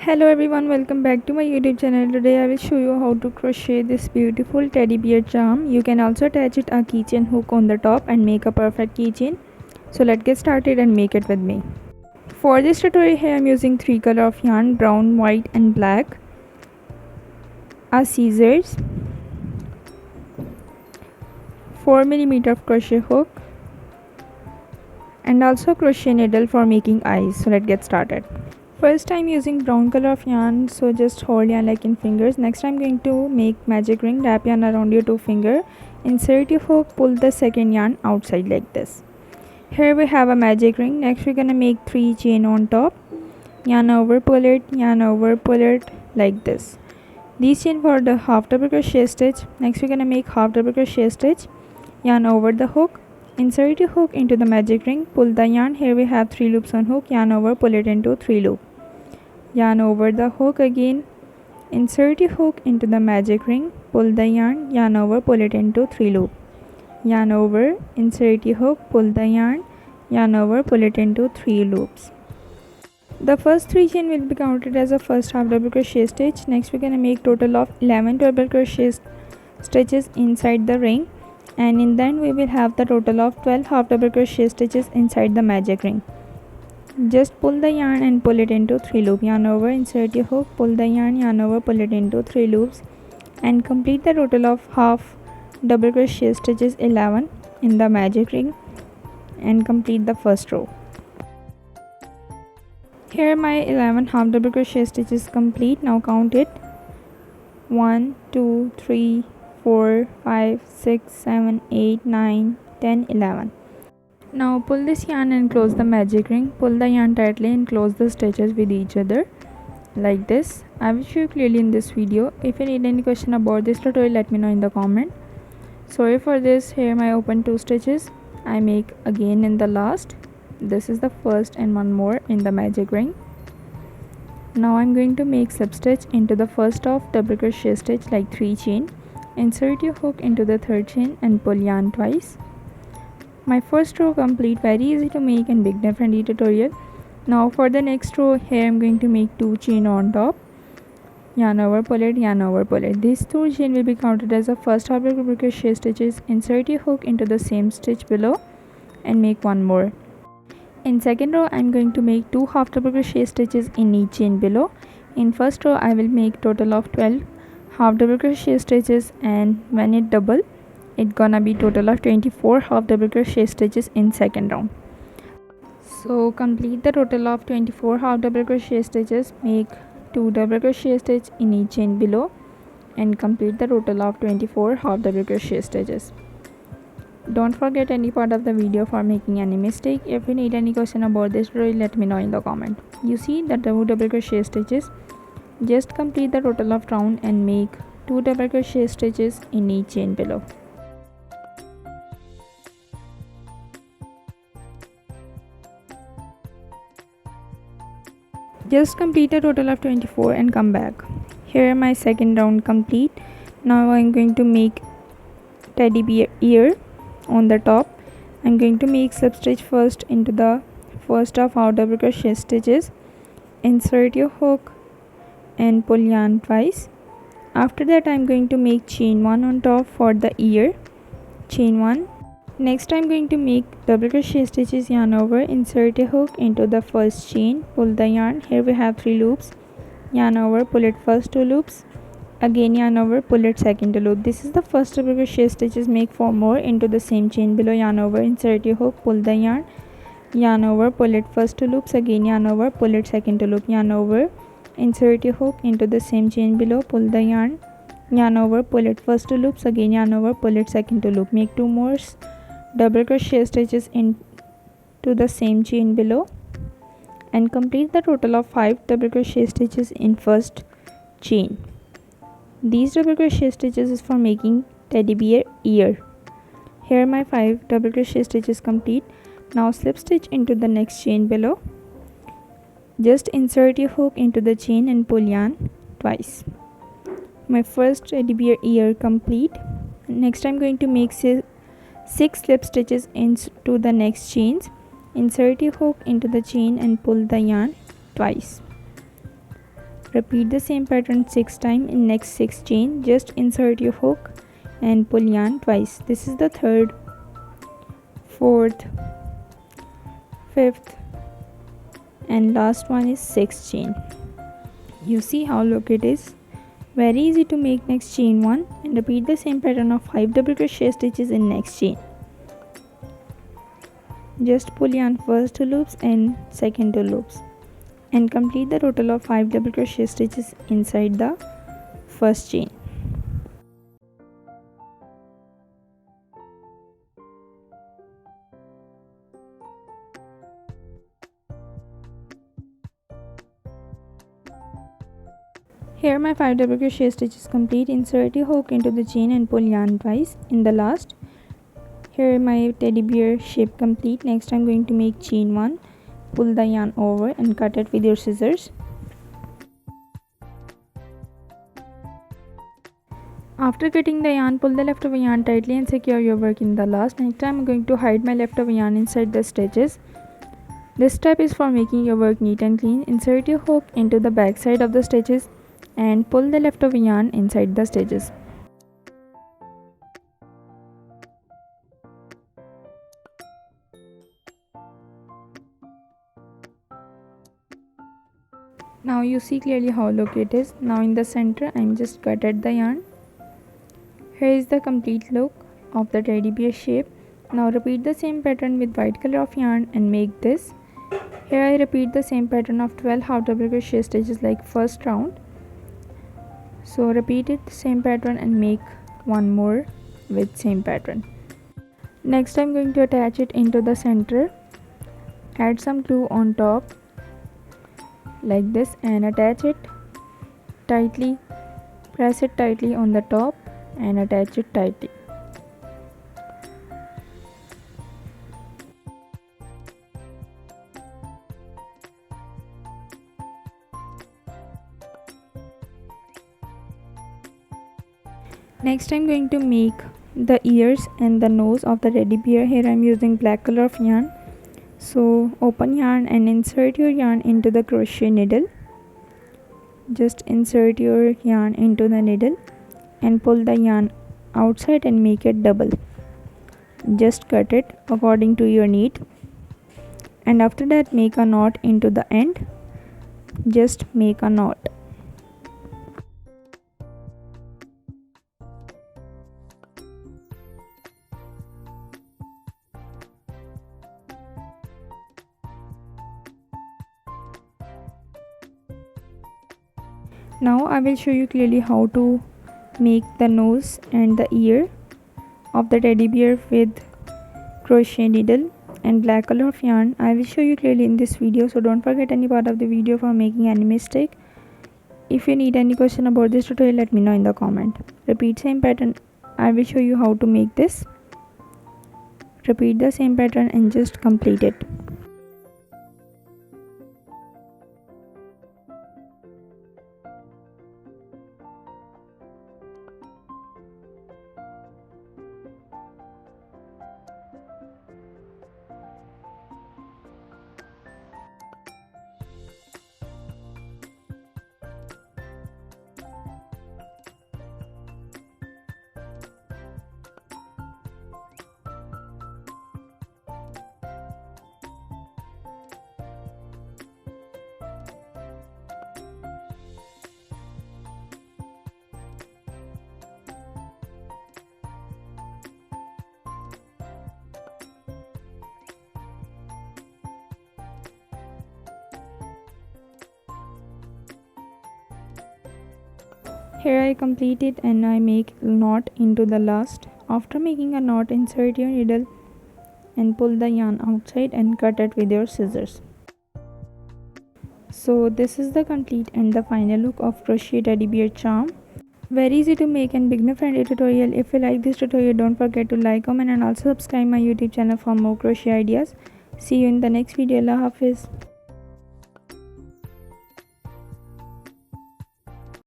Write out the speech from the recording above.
Hello everyone, welcome back to my YouTube channel. Today I will show you how to crochet this beautiful teddy bear charm. You can also attach it a keychain hook on the top and make a perfect keychain. So let's get started and make it with me. For this tutorial here I am using 3 color of yarn, brown, white and black, a scissors, 4mm of crochet hook and also crochet needle for making eyes. So let's get started. First I'm using brown color of yarn, so just hold yarn like in fingers. Next I'm going to make magic ring. Wrap yarn around your 2 finger, insert your hook, pull the second yarn outside like this. Here we have a magic ring. Next we're gonna make 3 chain on top, yarn over, pull it, yarn over, pull it like this. These chain for the half double crochet stitch. Next we're gonna make half double crochet stitch, yarn over the hook, insert your hook into the magic ring, pull the yarn. Here we have 3 loops on hook, yarn over, pull it into 3 loop, yarn over the hook again, insert your hook into the magic ring, pull the yarn over, pull it into 3 loop, yarn over, insert your hook, pull the yarn over, pull it into 3 loops. The first 3 chain will be counted as a first half double crochet stitch. Next we're gonna make total of 11 double crochet stitches inside the ring, and in then we will have the total of 12 half double crochet stitches inside the magic ring. Just pull the yarn and pull it into 3 loop, yarn over, insert your hook, pull the yarn over, pull it into 3 loops and complete the total of half double crochet stitches 11 in the magic ring and complete the first row. Here my 11 half double crochet stitches complete. Now count it: 1 2 3 4 5 6 7 8 9 10 11. Now pull this yarn and close the magic ring. Pull the yarn tightly and close the stitches with each other like this. I will show you clearly in this video. If you need any question about this tutorial, let me know in the comment. Sorry for this. Here my open 2 stitches I make again in the last. This is the first and one more in the magic ring. Now I'm going to make slip stitch into the first of double crochet stitch like 3 chain. Insert your hook into the third chain and pull yarn twice. My first row complete, very easy to make and beginner friendly tutorial. Now for the next row, here I'm going to make 2 chain on top, yarn over, pull it, yarn over, pull it. These 2 chain will be counted as the first half double crochet stitches. Insert your hook into the same stitch below and make one more. In second row I'm going to make 2 half double crochet stitches in each chain below. In first row I will make total of 12 half double crochet stitches, and when it double it's gonna be total of 24 half double crochet stitches in second round. So complete the total of 24 half double crochet stitches, make 2 double crochet stitch in each chain below and complete the total of 24 half double crochet stitches. Don't forget any part of the video for making any mistake. If you need any question about this tutorial, let me know in the comment. You see the 2 double crochet stitches. Just complete the total of round and make 2 double crochet stitches in each chain below. Just complete a total of 24 and come back. Here my second round complete. Now I'm going to make teddy bear ear on the top. I'm going to make slip stitch first into the first of half double crochet stitches. Insert your hook and pull yarn twice. After that I'm going to make chain 1 on top for the ear, chain 1. Next I'm going to make double crochet stitches, yarn over, insert a hook into the first chain, pull the yarn. Here we have 3 loops, yarn over, pull it first 2 loops, again yarn over, pull it second 2 loop. This is the first double crochet stitches. Make 4 more into the same chain below, yarn over, insert your hook, pull the yarn over, pull it first 2 loops, again yarn over, pull it second 2 loop, yarn over, insert your hook into the same chain below, pull the yarn over, pull it first 2 loops, again yarn over, pull it second 2 loop. Make 2 more double crochet stitches into the same chain below and complete the total of 5 double crochet stitches in first chain. These double crochet stitches is for making teddy bear ear. Here my 5 double crochet stitches complete. Now slip stitch into the next chain below. Just insert your hook into the chain and pull yarn twice. My first teddy bear ear complete. Next I'm going to make 6 slip stitches into the next chains. Insert your hook into the chain and pull the yarn twice. Repeat the same pattern 6 times in next 6 chain. Just insert your hook and pull yarn twice. This is the third, fourth, fifth and last one is 6th chain. You see how look it is. Very easy to make. Next chain 1 and repeat the same pattern of 5 double crochet stitches in next chain. Just pull yarn first 2 loops and second 2 loops and complete the total of 5 double crochet stitches inside the first chain. Here my 5 double crochet stitches complete. Insert your hook into the chain and pull yarn twice in the last. Here my teddy bear shape complete. Next I'm going to make chain 1. Pull the yarn over and cut it with your scissors. After cutting the yarn, pull the leftover yarn tightly and secure your work in the last. Next I'm going to hide my leftover yarn inside the stitches. This step is for making your work neat and clean. Insert your hook into the back side of the stitches and pull the leftover yarn inside the stitches. Now you see clearly how look it is. Now in the center I'm just cutted the yarn. Here is the complete look of the teddy bear shape. Now repeat the same pattern with white color of yarn and make this. Here I repeat the same pattern of 12 half double crochet stitches like first round. So repeat it same pattern and make one more with same pattern. Next I'm going to attach it into the center. Add some glue on top like this and attach it tightly. Press it tightly on the top and attach it tightly. Next I'm going to make the ears and the nose of the teddy bear. Here I'm using black color of yarn. So open yarn and insert your yarn into the crochet needle. Just insert your yarn into the needle and pull the yarn outside and make it double. Just cut it according to your need and after that make a knot into the end. Just make a knot. Now I will show you clearly how to make the nose and the ear of the teddy bear with crochet needle and black color of yarn. I will show you clearly in this video, so don't forget any part of the video for making any mistake. If you need any question about this tutorial, let me know in the comment. Repeat same pattern. I will show you how to make this. Repeat the same pattern and just complete it. Here I complete it and I make a knot into the last. After making a knot, insert your needle and pull the yarn outside and cut it with your scissors. So this is the complete and the final look of crochet teddy bear charm. Very easy to make and beginner friendly tutorial. If you like this tutorial, don't forget to like, comment and also subscribe my YouTube channel for more crochet ideas. See you in the next video. Allah Hafiz.